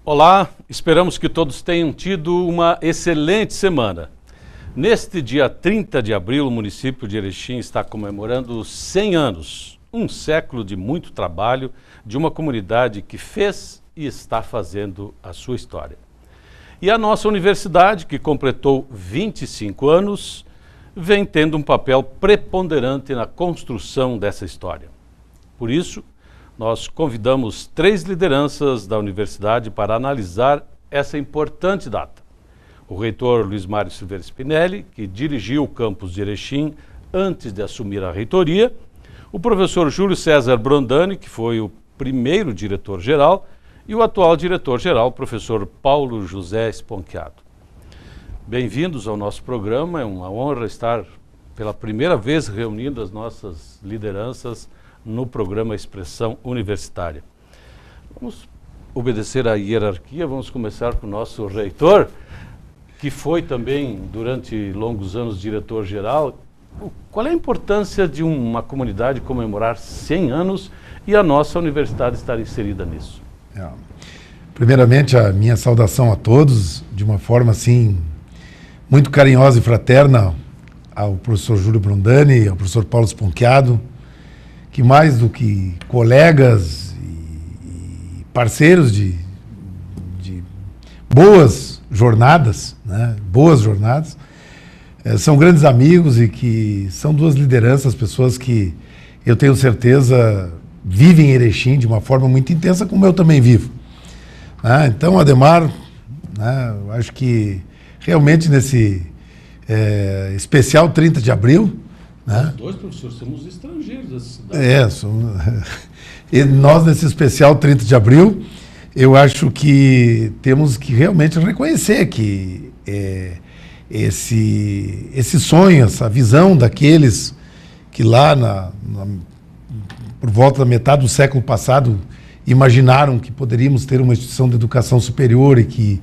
Olá, esperamos que todos tenham tido uma excelente semana. Neste dia 30 de abril, o município de Erechim está comemorando 100 anos, um século de muito trabalho de uma comunidade que fez e está fazendo a sua história. E a nossa universidade, que completou 25 anos, vem tendo um papel preponderante na construção dessa história. Por isso, nós convidamos 3 lideranças da universidade para analisar essa importante data. O reitor Luiz Mário Silveira Spinelli, que dirigiu o campus de Erechim antes de assumir a reitoria, o professor Júlio César Brondani, que foi o primeiro diretor-geral, e o atual diretor-geral, o professor Paulo José Esponquiado. Bem-vindos ao nosso programa, é uma honra estar pela primeira vez reunindo as nossas lideranças no programa Expressão Universitária. Vamos obedecer à hierarquia, vamos começar com o nosso reitor, que foi também, durante longos anos, diretor-geral. Qual é a importância de uma comunidade comemorar 100 anos e a nossa universidade estar inserida nisso? Primeiramente, a minha saudação a todos, de uma forma assim, muito carinhosa e fraterna, ao professor Júlio Brondani, ao professor Paulo Esponquiado, que mais do que colegas e parceiros de boas jornadas, né? São grandes amigos e que são 2 lideranças, pessoas que eu tenho certeza vivem em Erechim de uma forma muito intensa, como eu também vivo. Então, Ademar, eu acho que realmente nesse especial 30 de abril... Nós 2, professores, somos estrangeiros dessa cidade. E nós, nesse especial 30 de abril, eu acho que temos que realmente reconhecer que esse sonho, essa visão daqueles que lá por volta da metade do século passado imaginaram que poderíamos ter uma instituição de educação superior e que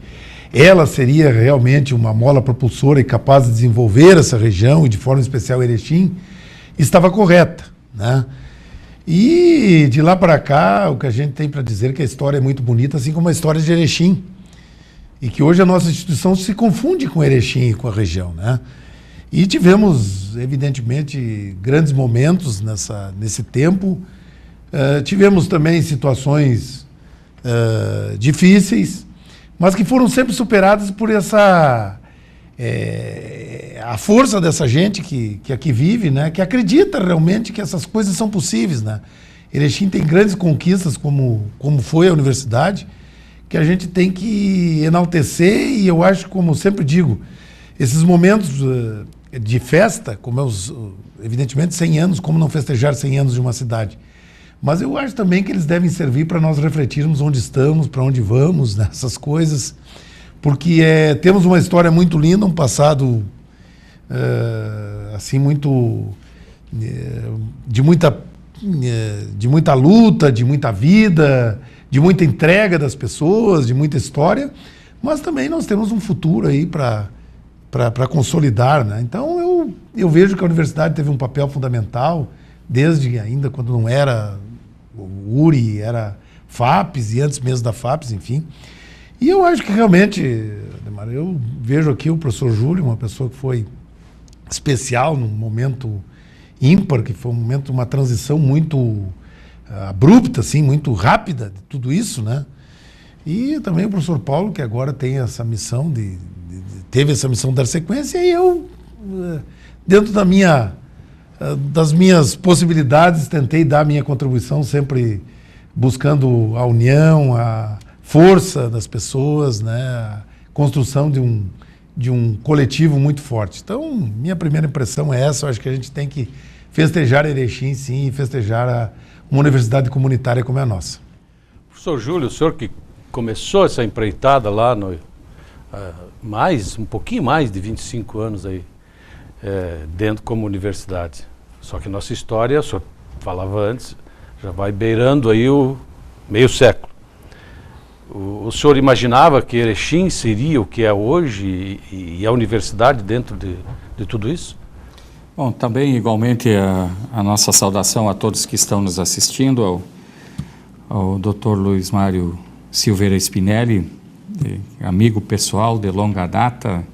ela seria realmente uma mola propulsora e capaz de desenvolver essa região, e de forma especial Erechim, estava correta, né? E de lá para cá, o que a gente tem para dizer é que a história é muito bonita, assim como a história de Erechim. E que hoje a nossa instituição se confunde com Erechim e com a região, né? E tivemos, evidentemente, grandes momentos nesse tempo. Tivemos também situações difíceis, mas que foram sempre superadas por a força dessa gente que aqui vive, né? Que acredita realmente que essas coisas são possíveis, né? Erechim tem grandes conquistas, como foi a universidade, que a gente tem que enaltecer, e eu acho, como sempre digo, esses momentos de festa, como evidentemente 100 anos, como não festejar 100 anos de uma cidade? Mas eu acho também que eles devem servir para nós refletirmos onde estamos, para onde vamos, nessas coisas, porque temos uma história muito linda, um passado assim muito de muita luta, de muita vida, de muita entrega das pessoas, de muita história, mas também nós temos um futuro aí para consolidar, né? Então eu vejo que a universidade teve um papel fundamental, desde ainda quando não era o URI, era FAPES, e antes mesmo da FAPES, enfim. E eu acho que realmente, Ademar, eu vejo aqui o professor Júlio, uma pessoa que foi especial num momento ímpar, que foi um momento, uma transição muito abrupta, assim, muito rápida de tudo isso, né? E também o professor Paulo, que agora tem essa missão teve essa missão de dar sequência, e eu, dentro das minhas possibilidades, tentei dar a minha contribuição, sempre buscando a união, a força das pessoas, né? A construção de um coletivo muito forte. Então, minha primeira impressão é essa. Eu acho que a gente tem que festejar Erechim, sim, e festejar uma universidade comunitária como é a nossa. Professor Júlio, o senhor que começou essa empreitada lá um pouquinho mais de 25 anos aí, dentro como universidade. Só que nossa história, o senhor falava antes, já vai beirando aí o meio século. O senhor imaginava que Erechim seria o que é hoje e a universidade dentro de tudo isso? Bom, também igualmente a nossa saudação a todos que estão nos assistindo, ao Dr. Luiz Mário Silveira Spinelli, amigo pessoal de longa data,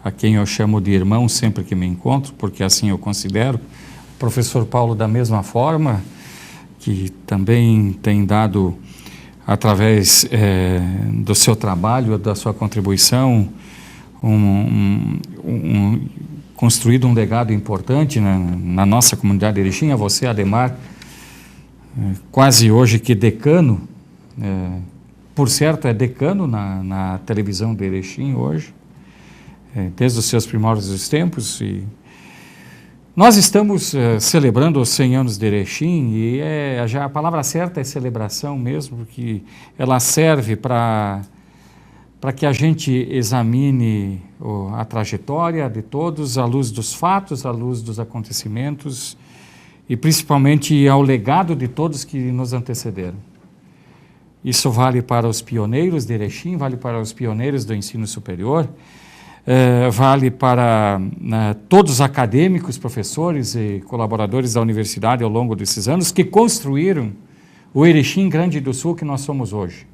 a quem eu chamo de irmão sempre que me encontro, porque assim eu considero. O professor Paulo, da mesma forma, que também tem dado, através do seu trabalho, da sua contribuição, construído um legado importante na nossa comunidade de Erechim. A você, Ademar, quase hoje que decano, por certo é decano na televisão de Erechim hoje, desde os seus primórdios dos tempos. E nós estamos celebrando os 100 anos de Erechim, e já a palavra certa é celebração mesmo, porque ela serve para que a gente examine a trajetória de todos, à luz dos fatos, à luz dos acontecimentos, e principalmente ao legado de todos que nos antecederam. Isso vale para os pioneiros de Erechim, vale para os pioneiros do ensino superior, vale para todos os acadêmicos, professores e colaboradores da universidade ao longo desses anos, que construíram o Erechim Grande do Sul que nós somos hoje.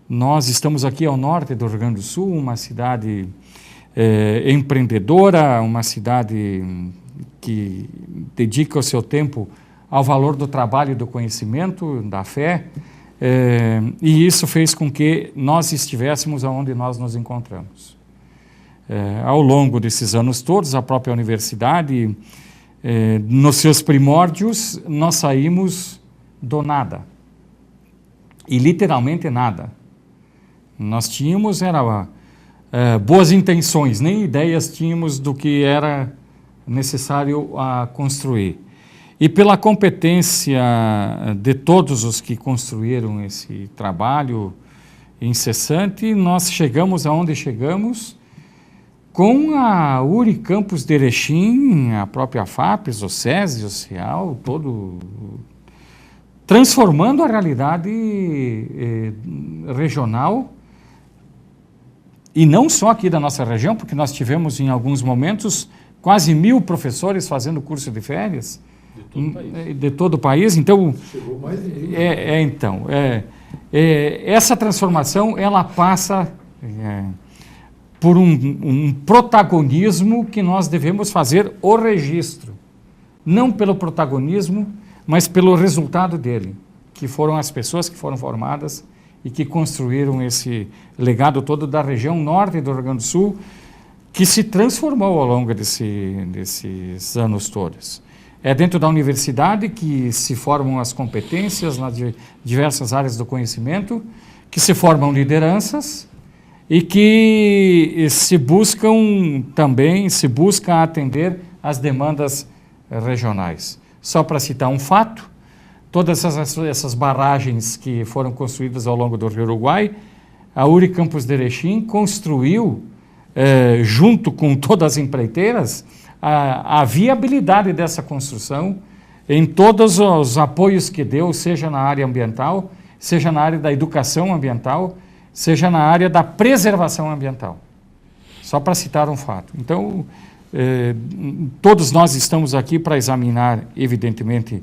Nós estamos aqui ao norte do Rio Grande do Sul, uma cidade empreendedora, uma cidade que dedica o seu tempo ao valor do trabalho e do conhecimento, da fé, e isso fez com que nós estivéssemos onde nós nos encontramos. Ao longo desses anos todos, a própria universidade, nos seus primórdios, nós saímos do nada, e literalmente nada. Nós tínhamos boas intenções, nem ideias tínhamos do que era necessário construir. E pela competência de todos os que construíram esse trabalho incessante, nós chegamos aonde chegamos com a Unicampus de Erechim, a própria FAPES, o SESI, o CEAL, todo, transformando a realidade regional, e não só aqui da nossa região, porque nós tivemos em alguns momentos quase 1000 professores fazendo curso de férias, de todo o país. Então, chegou mais de 1000. Essa transformação, ela passa por um protagonismo que nós devemos fazer o registro, não pelo protagonismo, mas pelo resultado dele, que foram as pessoas que foram formadas e que construíram esse legado todo da região norte do Rio Grande do Sul, que se transformou ao longo desses anos todos. É dentro da universidade que se formam as competências nas diversas áreas do conhecimento, que se formam lideranças e que se busca atender às demandas regionais. Só para citar um fato, todas essas barragens que foram construídas ao longo do Rio Uruguai, a Unicampus de Erechim construiu, junto com todas as empreiteiras, a viabilidade dessa construção em todos os apoios que deu, seja na área ambiental, seja na área da educação ambiental, seja na área da preservação ambiental. Só para citar um fato. Então, todos nós estamos aqui para examinar, evidentemente,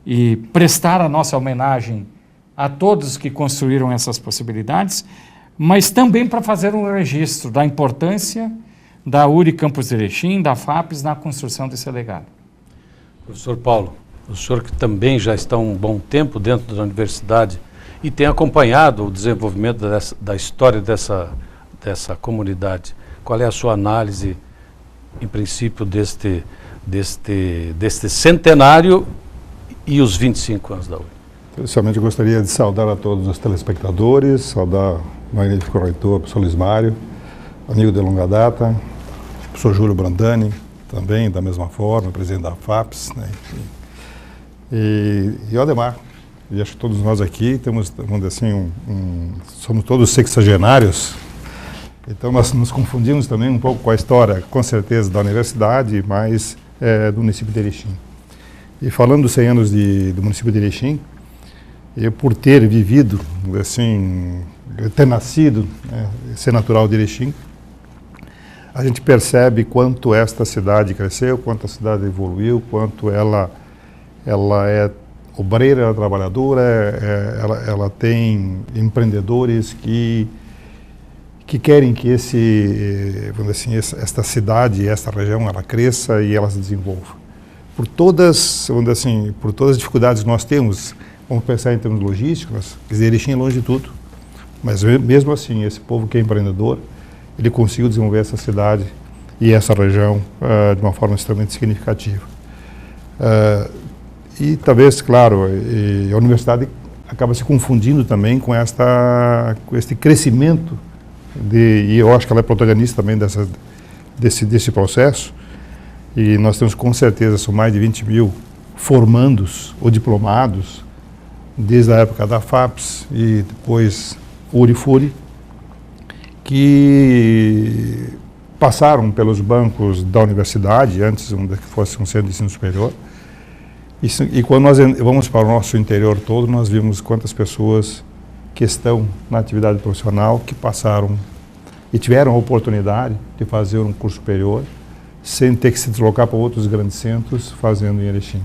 e prestar a nossa homenagem a todos que construíram essas possibilidades, mas também para fazer um registro da importância da Unicampus de Erechim, da FAPES, na construção desse legado. Professor Paulo, o senhor que também já está um bom tempo dentro da universidade e tem acompanhado o desenvolvimento da história dessa comunidade, qual é a sua análise, em princípio, deste centenário e os 25 anos da UNI? Inicialmente, eu gostaria de saudar a todos os telespectadores, saudar o magnífico reitor, professor Luiz Mário, amigo de longa data, o professor Júlio Brandani, também da mesma forma, presidente da FAPES, né, e o Ademar. E acho que todos nós aqui temos, vamos dizer assim, somos todos sexagenários, então nós nos confundimos também um pouco com a história, com certeza, da universidade, mas do município de Erechim. E falando dos 100 anos do município de Erechim, eu, por ter vivido, assim, ter nascido, ser natural de Erechim, a gente percebe quanto esta cidade cresceu, quanto a cidade evoluiu, quanto ela é obreira, trabalhadora, ela tem empreendedores que querem que vamos dizer assim, esta cidade, esta região, ela cresça e ela se desenvolva. Por todas, vamos dizer assim, por todas as dificuldades que nós temos, vamos pensar em termos logísticos, quer dizer, Erechim é longe de tudo, mas mesmo assim, esse povo que é empreendedor, ele conseguiu desenvolver essa cidade e essa região de uma forma extremamente significativa. E talvez, claro, a universidade acaba se confundindo também com este crescimento, e eu acho que ela é protagonista também desse processo, e nós temos com certeza, são mais de 20 mil formandos ou diplomados, desde a época da FAPES e depois URI-FURI, que passaram pelos bancos da universidade, antes que fosse um centro de ensino superior. E quando nós vamos para o nosso interior todo, nós vimos quantas pessoas que estão na atividade profissional, que passaram e tiveram a oportunidade de fazer um curso superior, sem ter que se deslocar para outros grandes centros, fazendo em Erechim.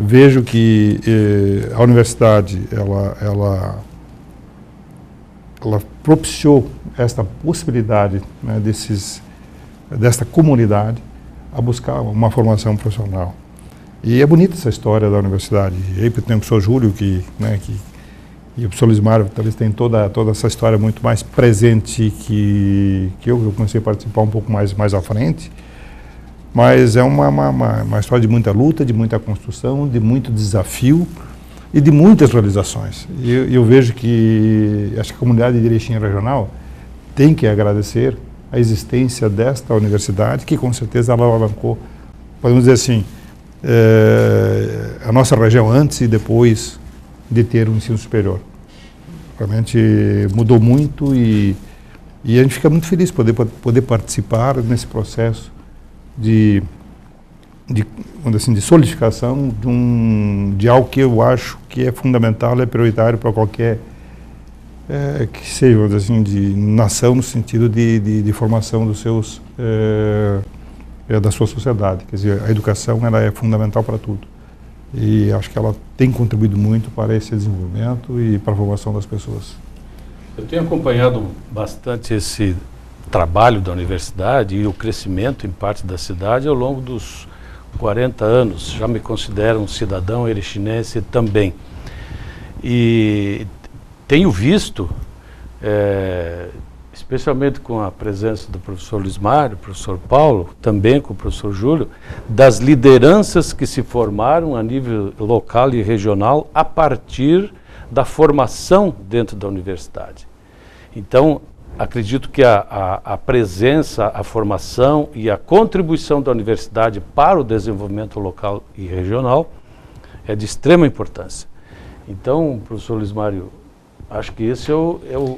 Vejo que a universidade, ela propiciou esta possibilidade, né, desta comunidade a buscar uma formação profissional. E é bonita essa história da universidade. E aí tem o professor Júlio, e o professor Luiz Mário talvez tem toda essa história muito mais presente que eu comecei a participar um pouco mais à frente. Mas é uma história de muita luta, de muita construção, de muito desafio e de muitas realizações. E eu vejo que acho que a comunidade de Erechim regional tem que agradecer a existência desta universidade, que com certeza ela alavancou, podemos dizer assim, a nossa região antes e depois de ter um ensino superior. Realmente mudou muito e a gente fica muito feliz de poder participar nesse processo de solidificação de algo que eu acho que é fundamental, é prioritário para qualquer que seja, vamos dizer assim, de nação, no sentido de formação dos seus da sua sociedade. Quer dizer, a educação ela é fundamental para tudo. E acho que ela tem contribuído muito para esse desenvolvimento e para a formação das pessoas. Eu tenho acompanhado bastante esse trabalho da universidade e o crescimento em parte da cidade ao longo dos 40 anos. Já me considero um cidadão erechinense também. E tenho visto, especialmente com a presença do professor Luiz Mário, professor Paulo, também com o professor Júlio, das lideranças que se formaram a nível local e regional a partir da formação dentro da universidade. Então, acredito que a presença, a formação e a contribuição da universidade para o desenvolvimento local e regional é de extrema importância. Então, professor Luiz Mário, acho que esse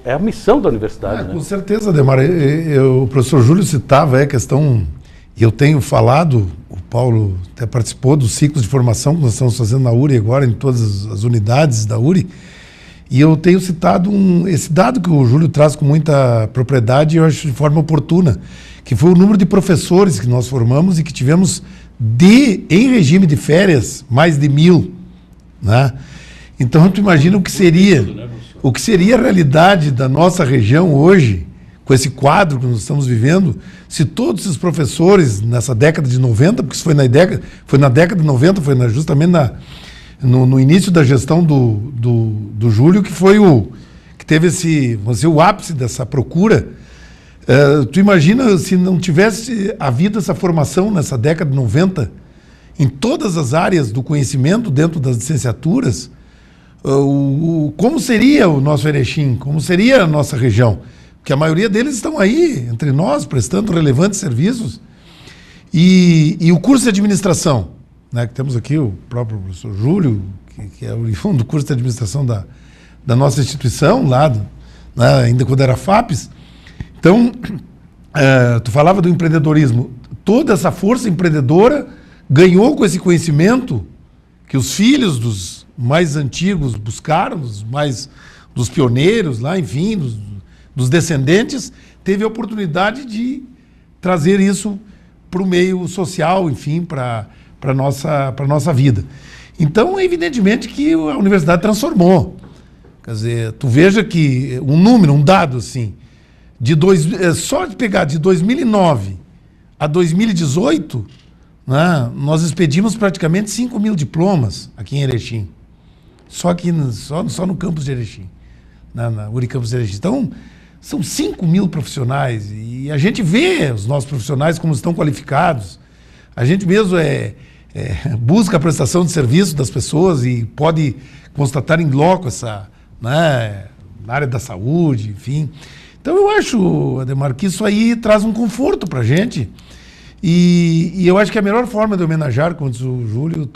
é a missão da universidade, né? Com certeza, Ademar. O professor Júlio citava a questão, e eu tenho falado, o Paulo até participou dos ciclos de formação que nós estamos fazendo na URI agora, em todas as unidades da URI, e eu tenho citado esse dado que o Júlio traz com muita propriedade, e eu acho de forma oportuna, que foi o número de professores que nós formamos e que tivemos em regime de férias, mais de 1.000, né? Então, tu imagina o que seria a realidade da nossa região hoje, com esse quadro que nós estamos vivendo, se todos esses professores nessa década de 90, porque isso foi na década de 90, foi justamente no início da gestão do Júlio, que teve o ápice dessa procura. Tu imagina se não tivesse havido essa formação nessa década de 90, em todas as áreas do conhecimento dentro das licenciaturas, como seria o nosso Erechim, como seria a nossa região, porque a maioria deles estão aí, entre nós, prestando relevantes serviços. E o curso de administração, né, que temos aqui o próprio professor Júlio, que é o do curso de administração da nossa instituição, lá, né, ainda quando era FAPES. Então, tu falava do empreendedorismo, toda essa força empreendedora ganhou com esse conhecimento que os filhos dos mais antigos buscaram, dos pioneiros lá, enfim, dos descendentes, teve a oportunidade de trazer isso para o meio social, enfim, para a nossa vida. Então, evidentemente que a universidade transformou. Quer dizer, tu veja que um número, um dado assim, só de pegar de 2009 a 2018, né, nós expedimos praticamente 5 mil diplomas aqui em Erechim. Só no campus de Erechim, na Unicampus de Erechim. Então, são 5 mil profissionais e a gente vê os nossos profissionais como estão qualificados. A gente mesmo busca a prestação de serviço das pessoas e pode constatar em loco né, na área da saúde, enfim. Então eu acho, Ademar, que isso aí traz um conforto para a gente e eu acho que a melhor forma de homenagear, como diz o Júlio,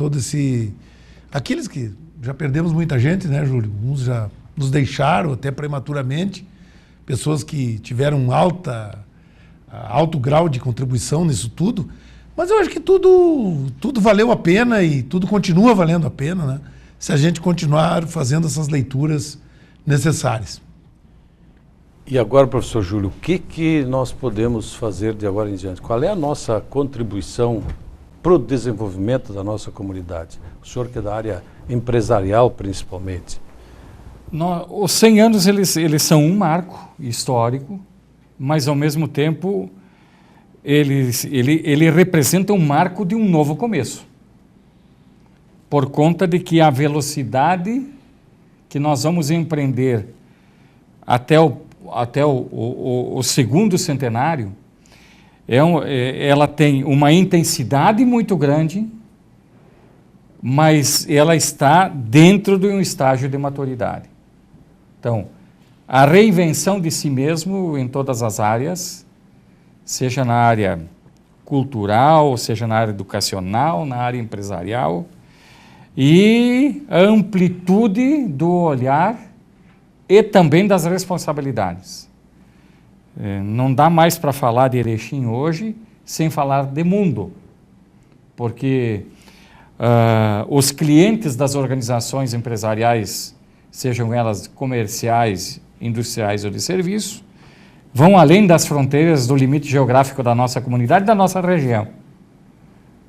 aqueles que já perdemos muita gente, né, Júlio? Uns já nos deixaram até prematuramente, pessoas que tiveram alto grau de contribuição nisso tudo, mas eu acho que tudo valeu a pena e tudo continua valendo a pena, né? Se a gente continuar fazendo essas leituras necessárias. E agora, professor Júlio, o que nós podemos fazer de agora em diante? Qual é a nossa contribuição para o desenvolvimento da nossa comunidade? O senhor que é da área empresarial, principalmente. Os 100 anos, eles são um marco histórico, mas, ao mesmo tempo, ele representa um marco de um novo começo. Por conta de que a velocidade que nós vamos empreender até o segundo centenário, ela tem uma intensidade muito grande, mas ela está dentro de um estágio de maturidade. Então, a reinvenção de si mesmo em todas as áreas, seja na área cultural, seja na área educacional, na área empresarial, e a amplitude do olhar e também das responsabilidades. Não dá mais para falar de Erechim hoje sem falar de mundo, porque os clientes das organizações empresariais, sejam elas comerciais, industriais ou de serviço, vão além das fronteiras do limite geográfico da nossa comunidade e da nossa região,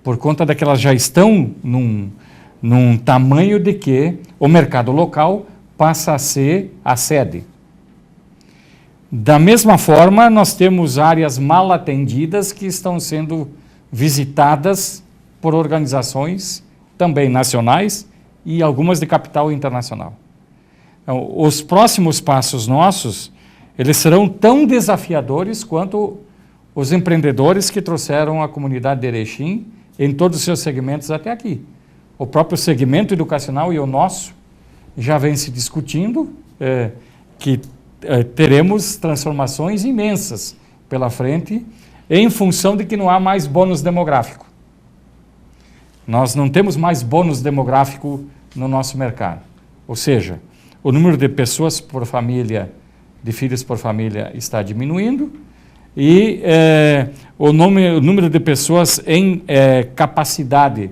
por conta de que elas já estão num tamanho de que o mercado local passa a ser a sede. Da mesma forma, nós temos áreas mal atendidas que estão sendo visitadas por organizações também nacionais e algumas de capital internacional. Então, os próximos passos nossos, eles serão tão desafiadores quanto os empreendedores que trouxeram a comunidade de Erechim em todos os seus segmentos até aqui. O próprio segmento educacional e o nosso já vem se discutindo que teremos transformações imensas pela frente em função de que não há mais bônus demográfico. Nós não temos mais bônus demográfico no nosso mercado. Ou seja, o número de pessoas por família, de filhos por família está diminuindo e o número de pessoas em capacidade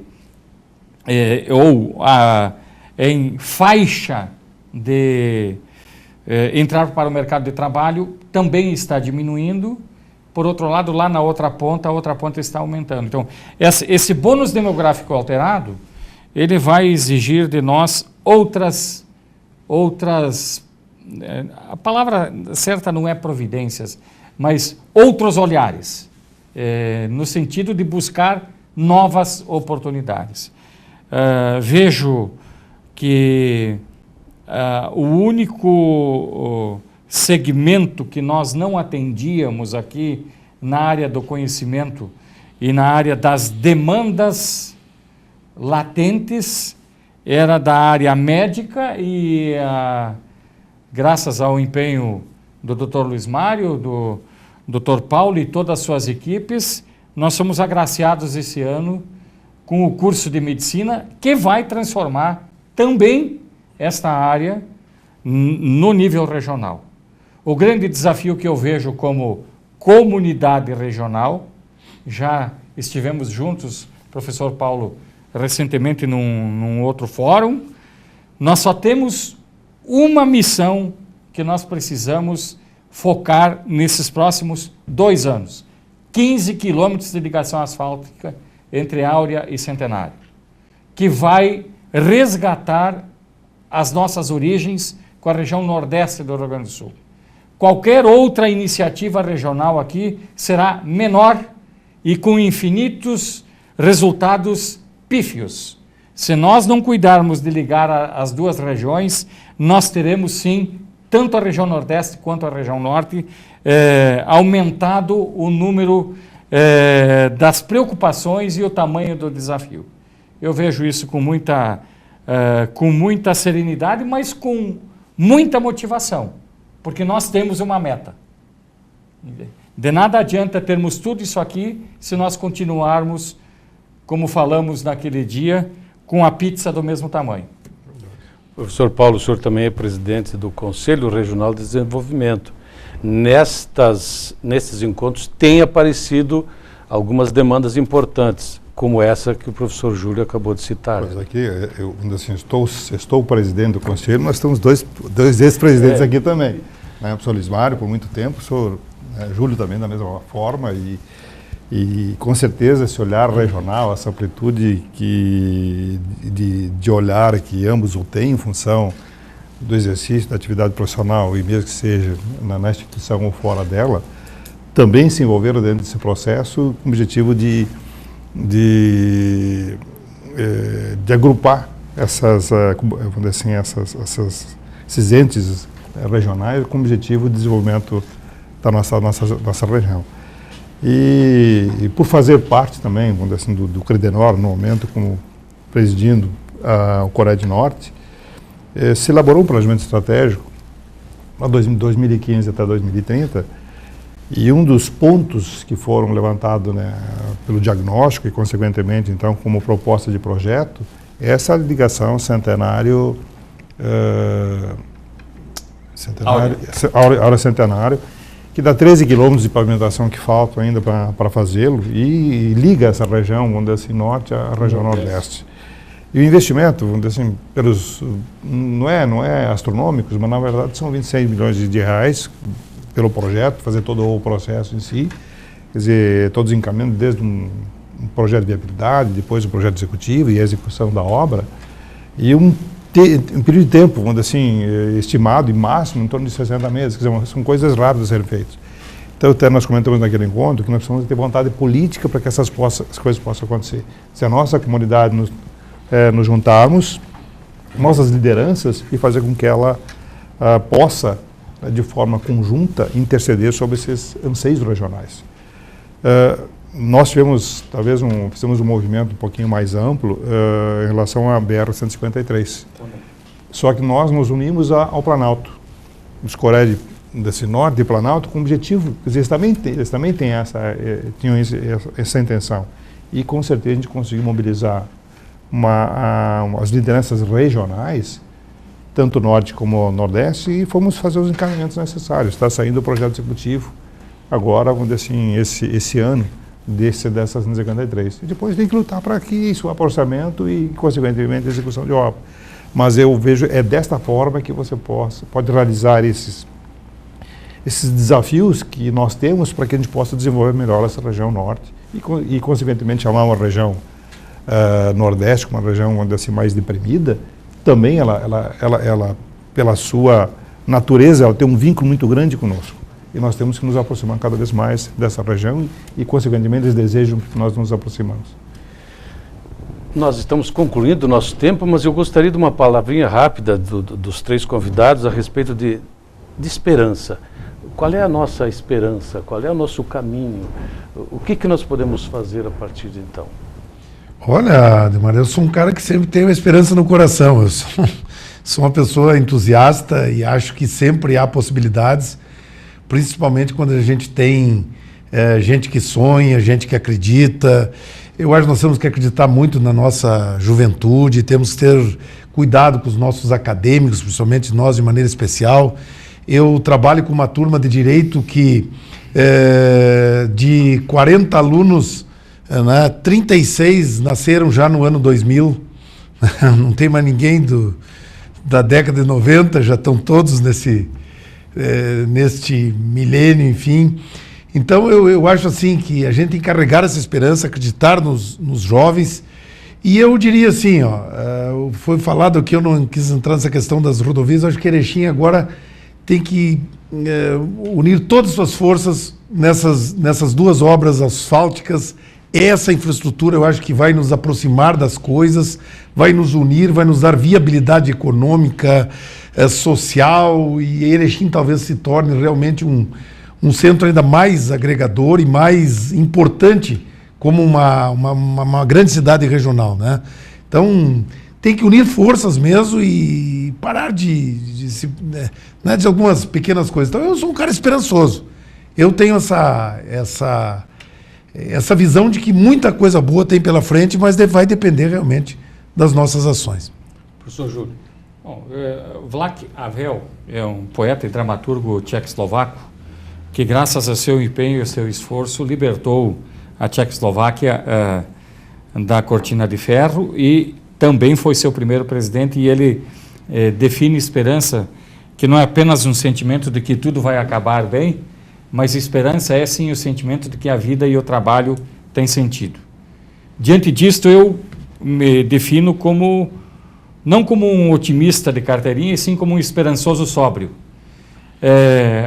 em faixa de entrar para o mercado de trabalho também está diminuindo. Por outro lado, lá na outra ponta, a outra ponta está aumentando. Então, esse bônus demográfico alterado, ele vai exigir de nós outras a palavra certa não é providências, mas outros olhares, no sentido de buscar novas oportunidades. Vejo que o único segmento que nós não atendíamos aqui na área do conhecimento e na área das demandas latentes era da área médica e, graças ao empenho do Dr. Luiz Mário, do Dr. Paulo e todas as suas equipes, nós somos agraciados esse ano com o curso de medicina que vai transformar também esta área no nível regional. O grande desafio que eu vejo como comunidade regional, já estivemos juntos, professor Paulo, recentemente num outro fórum, nós só temos uma missão que nós precisamos focar nesses próximos 2 anos. 15 quilômetros de ligação asfáltica entre Áurea e Centenário, que vai resgatar as nossas origens com a região nordeste do Rio Grande do Sul. Qualquer outra iniciativa regional aqui será menor e com infinitos resultados pífios. Se nós não cuidarmos de ligar as duas regiões, nós teremos sim, tanto a região nordeste quanto a região norte, aumentado o número das preocupações e o tamanho do desafio. Eu vejo isso com muita serenidade, mas com muita motivação, porque nós temos uma meta. De nada adianta termos tudo isso aqui se nós continuarmos, como falamos naquele dia, com a pizza do mesmo tamanho. Professor Paulo, o senhor também é presidente do Conselho Regional de Desenvolvimento. Nesses encontros tem aparecido algumas demandas importantes, como essa que o professor Júlio acabou de citar. Pois aqui, eu assim, estou presidente do Conselho, nós temos dois ex-presidentes aqui também. Né? O professor Lismário, por muito tempo, o professor Júlio também da mesma forma, e com certeza esse olhar regional, essa amplitude de olhar que ambos têm em função do exercício da atividade profissional, e mesmo que seja na instituição ou fora dela, também se envolveram dentro desse processo com o objetivo de agrupar vamos dizer assim, esses entes regionais com o objetivo de desenvolvimento da nossa região. E por fazer parte também, vamos dizer assim, do Credenor, no momento, como presidindo o Coreia do Norte, se elaborou um planejamento estratégico de 2015 até 2030, e um dos pontos que foram levantados, né, pelo diagnóstico e, consequentemente, então, como proposta de projeto, é essa ligação Áurea Centenário, que dá 13 quilômetros de pavimentação que faltam ainda para fazê-lo, e liga essa região, vamos dizer assim, norte à região nordeste. E o investimento, vamos dizer assim, não é astronômicos, mas na verdade são 26 milhões de reais pelo projeto, fazer todo o processo em si, quer dizer, todos os encaminhamentos, desde um projeto de viabilidade, depois o projeto executivo e a execução da obra, e um período de tempo, vamos dizer assim, estimado e máximo em torno de 60 meses, quer dizer, são coisas rápidas a serem feitas. Então, até nós comentamos naquele encontro que nós precisamos ter vontade política para que as coisas possam acontecer. Se a nossa comunidade nos juntarmos, nossas lideranças, e fazer com que ela possa, de forma conjunta, interceder sobre esses anseios regionais. Nós fizemos um movimento um pouquinho mais amplo em relação à BR-153. Só que nós nos unimos ao Planalto, os Coreia desse Norte e Planalto, com o objetivo, quer dizer, eles também tinham essa intenção. E com certeza a gente conseguiu mobilizar as lideranças regionais, tanto Norte como Nordeste, e fomos fazer os encaminhamentos necessários. Está saindo o projeto executivo agora, vamos dizer assim, esse ano, dessa 153. E depois tem que lutar para que isso vá para o orçamento e, consequentemente, a execução de obra. Mas eu vejo, é desta forma que você pode realizar esses desafios que nós temos para que a gente possa desenvolver melhor essa região norte e consequentemente, chamar uma região nordeste, uma região, vamos dizer assim, mais deprimida. Também ela, pela sua natureza, ela tem um vínculo muito grande conosco. E nós temos que nos aproximar cada vez mais dessa região e consequentemente, eles desejam que nós nos aproximamos. Nós estamos concluindo o nosso tempo, mas eu gostaria de uma palavrinha rápida dos três convidados a respeito de esperança. Qual é a nossa esperança? Qual é o nosso caminho? O que nós podemos fazer a partir de então? Olha, Ademar, eu sou um cara que sempre tem uma esperança no coração. Eu sou uma pessoa entusiasta e acho que sempre há possibilidades, principalmente quando a gente tem gente que sonha, gente que acredita. Eu acho que nós temos que acreditar muito na nossa juventude, temos que ter cuidado com os nossos acadêmicos, principalmente nós de maneira especial. Eu trabalho com uma turma de direito que, de 40 alunos, 36 nasceram já no ano 2000. Não tem mais ninguém da década de 90, já estão todos neste milênio, enfim. Então eu acho assim que a gente tem que carregar essa esperança, acreditar nos jovens. E eu diria assim, foi falado aqui, eu não quis entrar nessa questão das rodovias, eu acho que Erechim agora tem que unir todas as suas forças nessas duas obras asfálticas. Essa infraestrutura eu acho que vai nos aproximar das coisas, vai nos unir, vai nos dar viabilidade econômica, social, e Erechim talvez se torne realmente um centro ainda mais agregador e mais importante como uma grande cidade regional, né? Então, tem que unir forças mesmo e parar de algumas pequenas coisas. Então, eu sou um cara esperançoso. Eu tenho essa visão de que muita coisa boa tem pela frente, mas vai depender realmente das nossas ações. Professor Júlio. Bom, Václav Havel é um poeta e dramaturgo tchecoslovaco que, graças ao seu empenho e ao seu esforço, libertou a Tchecoslováquia da cortina de ferro e também foi seu primeiro presidente, e ele define esperança, que não é apenas um sentimento de que tudo vai acabar bem, mas esperança é sim o sentimento de que a vida e o trabalho têm sentido. Diante disto, eu me defino como, não como um otimista de carteirinha, e sim como um esperançoso sóbrio.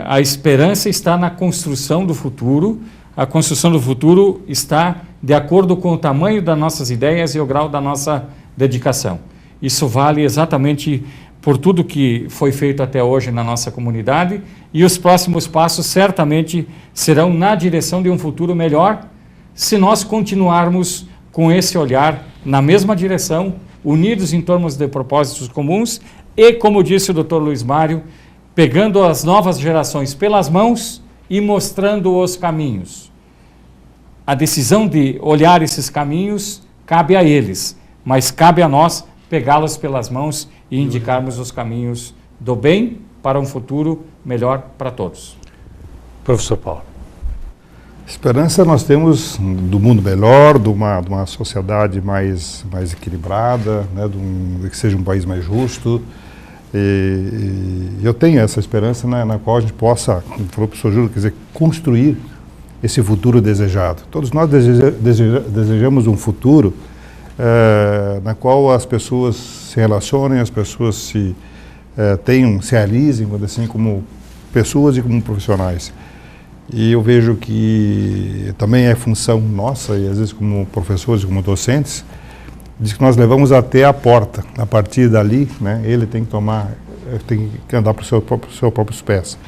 A esperança está na construção do futuro. A construção do futuro está de acordo com o tamanho das nossas ideias e o grau da nossa dedicação. Isso vale exatamente por tudo que foi feito até hoje na nossa comunidade, e os próximos passos certamente serão na direção de um futuro melhor, se nós continuarmos com esse olhar na mesma direção, unidos em torno de propósitos comuns e, como disse o Dr. Luiz Mário, pegando as novas gerações pelas mãos e mostrando os caminhos. A decisão de olhar esses caminhos cabe a eles, mas cabe a nós pegá-los pelas mãos e indicarmos os caminhos do bem para um futuro melhor para todos. Professor Paulo. Esperança nós temos do mundo melhor, de uma sociedade mais equilibrada, né, de que seja um país mais justo. E eu tenho essa esperança na qual a gente possa, como falou o professor Júlio, quer dizer, construir esse futuro desejado. Todos nós desejamos um futuro na qual as pessoas se relacionem, as pessoas se realizem, assim, como pessoas e como profissionais. E eu vejo que também é função nossa, e às vezes como professores, como docentes, diz que nós levamos até a porta. A partir dali, né, ele tem que andar para os seus próprios pés.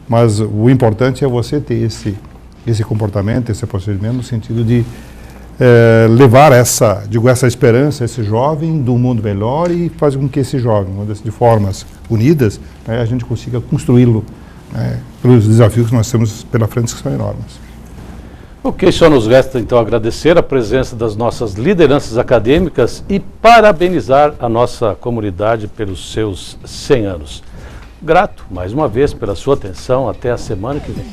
Mas o importante é você ter esse comportamento, esse procedimento, no sentido de levar essa esperança, esse jovem do mundo melhor, e fazer com que esse jovem, de formas unidas, né, a gente consiga construí-lo, né, pelos desafios que nós temos pela frente, que são enormes. Ok, só nos resta então agradecer a presença das nossas lideranças acadêmicas e parabenizar a nossa comunidade pelos seus 100 anos. Grato, mais uma vez, pela sua atenção. Até a semana que vem.